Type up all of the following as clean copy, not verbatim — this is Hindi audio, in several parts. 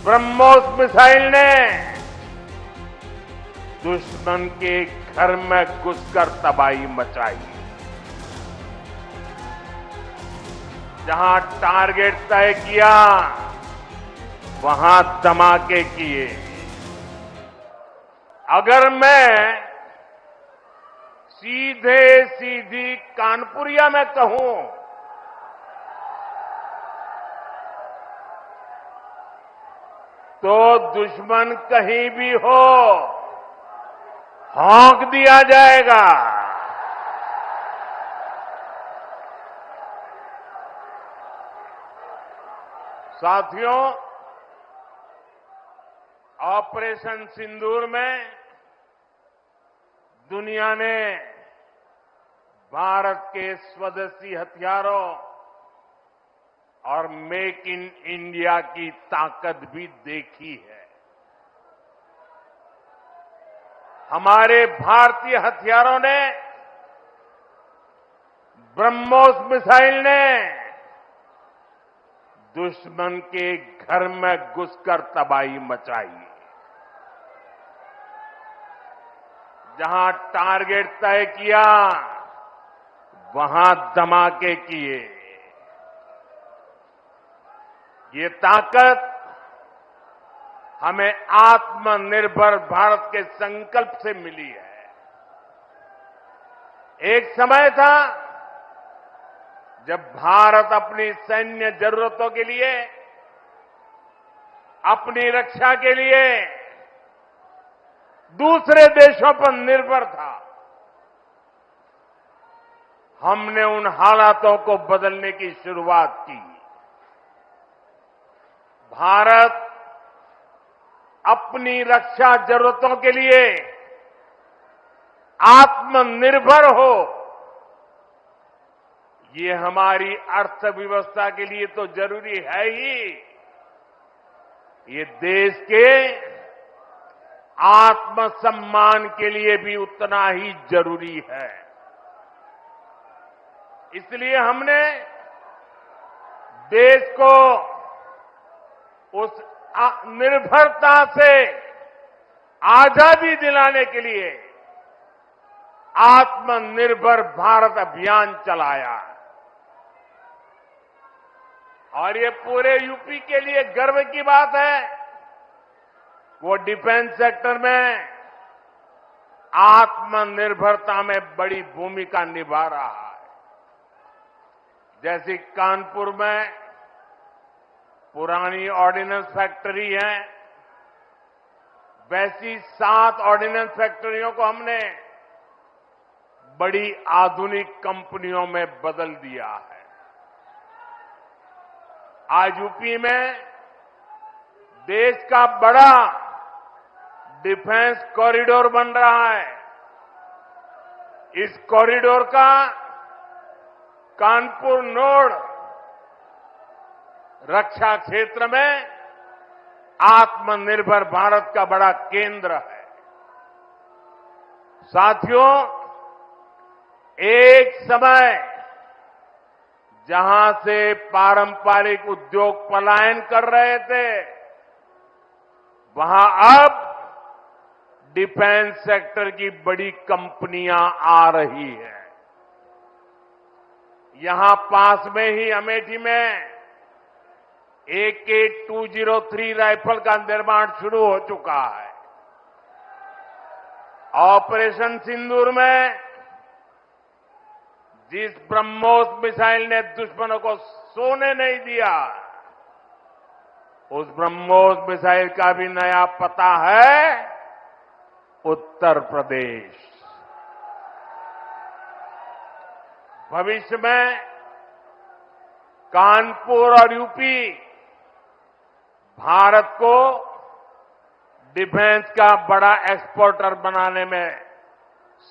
ब्रह्मोस मिसाइल ने दुश्मन के घर में घुसकर तबाही मचाई। जहां टारगेट तय किया वहां धमाके किए। अगर मैं सीधे सीधी कानपुरिया में कहूं तो दुश्मन कहीं भी हो हौंक दिया जाएगा। साथियों, ऑपरेशन सिंदूर में दुनिया ने भारत के स्वदेशी हथियारों और मेक इन इंडिया की ताकत भी देखी है। हमारे भारतीय हथियारों ने, ब्रह्मोस मिसाइल ने दुश्मन के घर में घुसकर तबाही मचाई। जहां टारगेट तय किया वहां धमाके किए। ये ताकत हमें आत्मनिर्भर भारत के संकल्प से मिली है। एक समय था जब भारत अपनी सैन्य जरूरतों के लिए, अपनी रक्षा के लिए दूसरे देशों पर निर्भर था। हमने उन हालातों को बदलने की शुरुआत की। भारत अपनी रक्षा जरूरतों के लिए आत्मनिर्भर हो, ये हमारी अर्थव्यवस्था के लिए तो जरूरी है ही, ये देश के आत्मसम्मान के लिए भी उतना ही जरूरी है। इसलिए हमने देश को उस निर्भरता से आजादी दिलाने के लिए आत्मनिर्भर भारत अभियान चलाया। और ये पूरे यूपी के लिए गर्व की बात है, वो डिफेंस सेक्टर में आत्मनिर्भरता में बड़ी भूमिका निभा रहा है। जैसे कानपुर में पुरानी ऑर्डिनेंस फैक्ट्री है, वैसी 7 ऑर्डिनेंस फैक्ट्रियों को हमने बड़ी आधुनिक कंपनियों में बदल दिया है। आज यूपी में देश का बड़ा डिफेंस कॉरिडोर बन रहा है। इस कॉरिडोर का कानपुर नोड रक्षा क्षेत्र में आत्मनिर्भर भारत का बड़ा केंद्र है। साथियों, एक समय जहां से पारंपरिक उद्योग पलायन कर रहे थे, वहां अब डिफेंस सेक्टर की बड़ी कंपनियां आ रही हैं। यहां पास में ही अमेठी में AK-203 राइफल का निर्माण शुरू हो चुका है। ऑपरेशन सिंदूर में जिस ब्रह्मोस मिसाइल ने दुश्मनों को सोने नहीं दिया, उस ब्रह्मोस मिसाइल का भी नया पता है उत्तर प्रदेश। भविष्य में कानपुर और यूपी भारत को डिफेंस का बड़ा एक्सपोर्टर बनाने में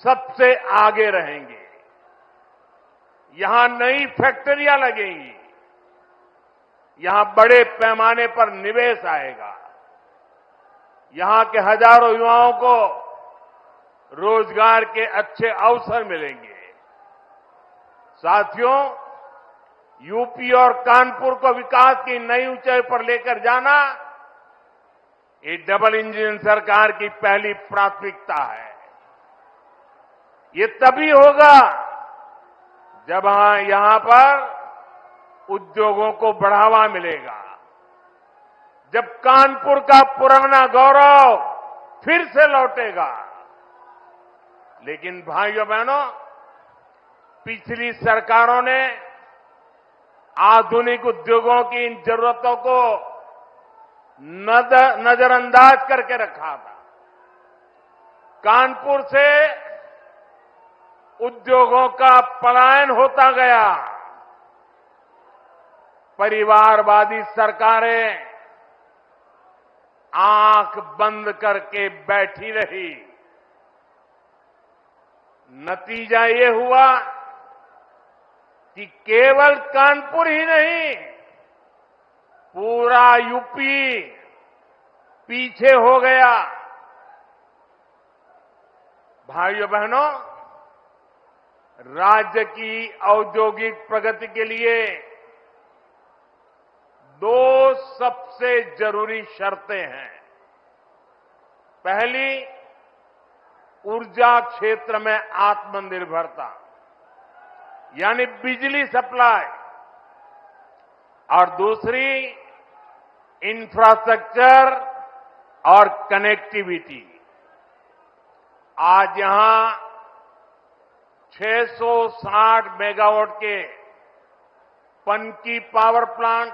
सबसे आगे रहेंगे। यहां नई फैक्ट्रियां लगेंगी, यहां बड़े पैमाने पर निवेश आएगा, यहां के हजारों युवाओं को रोजगार के अच्छे अवसर मिलेंगे। साथियों, यूपी और कानपुर को विकास की नई ऊंचाई पर लेकर जाना ये डबल इंजन सरकार की पहली प्राथमिकता है। ये तभी होगा जब यहां पर उद्योगों को बढ़ावा मिलेगा, जब कानपुर का पुराना गौरव फिर से लौटेगा। लेकिन भाइयों बहनों, पिछली सरकारों ने आधुनिक उद्योगों की इन जरूरतों को नजरअंदाज करके रखा था। कानपुर से उद्योगों का पलायन होता गया। परिवारवादी सरकारें आंख बंद करके बैठी रही। नतीजा ये हुआ कि केवल कानपुर ही नहीं, पूरा यूपी पीछे हो गया। भाइयों बहनों, राज्य की औद्योगिक प्रगति के लिए दो सबसे जरूरी शर्तें हैं। पहली, ऊर्जा क्षेत्र में आत्मनिर्भरता, यानी बिजली सप्लाई, और दूसरी इंफ्रास्ट्रक्चर और कनेक्टिविटी। आज यहां 660 मेगावाट के पनकी पावर प्लांट,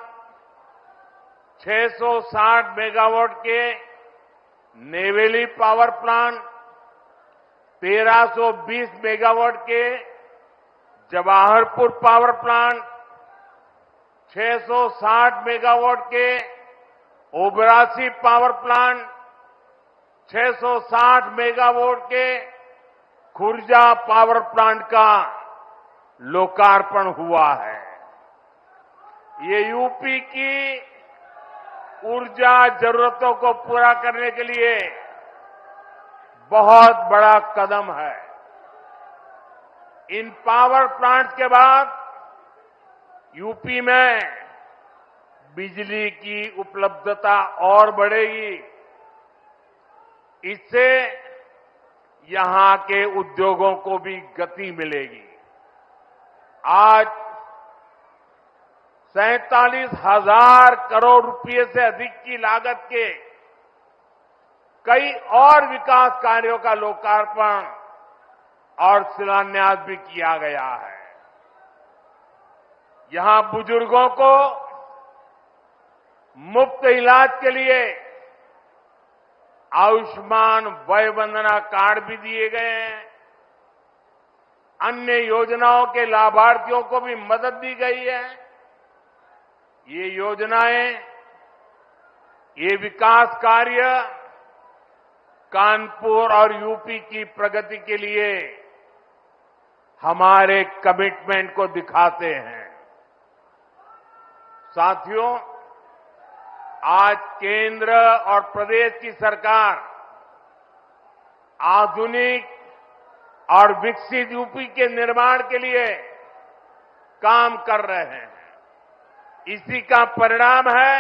660 मेगावाट के नेवेली पावर प्लांट, 1320 मेगावाट के जवाहरपुर पावर प्लांट, 660 मेगावाट के ओबरासी पावर प्लांट, 660 मेगावाट के खुर्जा पावर प्लांट का लोकार्पण हुआ है। ये यूपी की ऊर्जा जरूरतों को पूरा करने के लिए बहुत बड़ा कदम है। इन पावर प्लांट्स के बाद यूपी में बिजली की उपलब्धता और बढ़ेगी। इससे यहां के उद्योगों को भी गति मिलेगी। आज 47,000 करोड़ रुपए से अधिक की लागत के कई और विकास कार्यों का लोकार्पण और शिलान्यास भी किया गया है। यहां बुजुर्गों को मुफ्त इलाज के लिए आयुष्मान वय वंदना कार्ड भी दिए गए हैं। अन्य योजनाओं के लाभार्थियों को भी मदद दी गई है। ये योजनाएं, ये विकास कार्य कानपुर और यूपी की प्रगति के लिए हमारे कमिटमेंट को दिखाते हैं। साथियों, आज केंद्र और प्रदेश की सरकार आधुनिक और विकसित यूपी के निर्माण के लिए काम कर रहे हैं। इसी का परिणाम है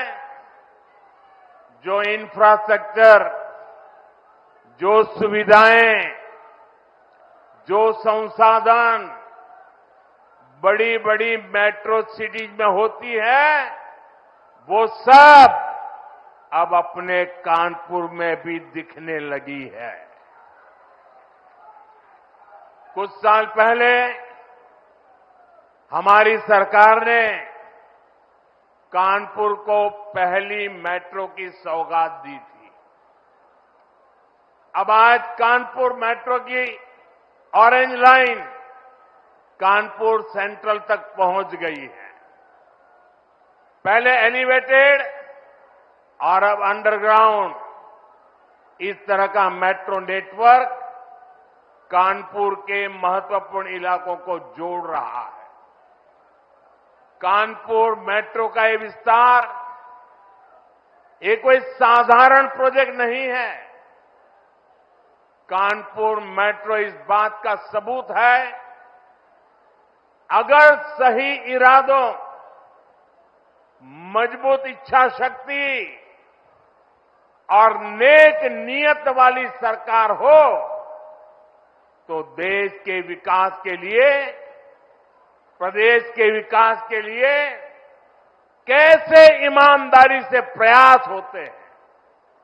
जो इंफ्रास्ट्रक्चर, जो सुविधाएं, जो संसाधन बड़ी बड़ी मेट्रो सिटीज में होती है, वो सब अब अपने कानपुर में भी दिखने लगी है। कुछ साल पहले हमारी सरकार ने कानपुर को पहली मेट्रो की सौगात दी थी। अब आज कानपुर मेट्रो की ऑरेंज लाइन कानपुर सेंट्रल तक पहुंच गई है। पहले एलिवेटेड और अब अंडरग्राउंड, इस तरह का मेट्रो नेटवर्क कानपुर के महत्वपूर्ण इलाकों को जोड़ रहा है। कानपुर मेट्रो का ये विस्तार ये कोई साधारण प्रोजेक्ट नहीं है। कानपुर मेट्रो इस बात का सबूत है, अगर सही इरादों, मजबूत इच्छा शक्ति और नेक नियत वाली सरकार हो तो देश के विकास के लिए, प्रदेश के विकास के लिए कैसे ईमानदारी से प्रयास होते हैं,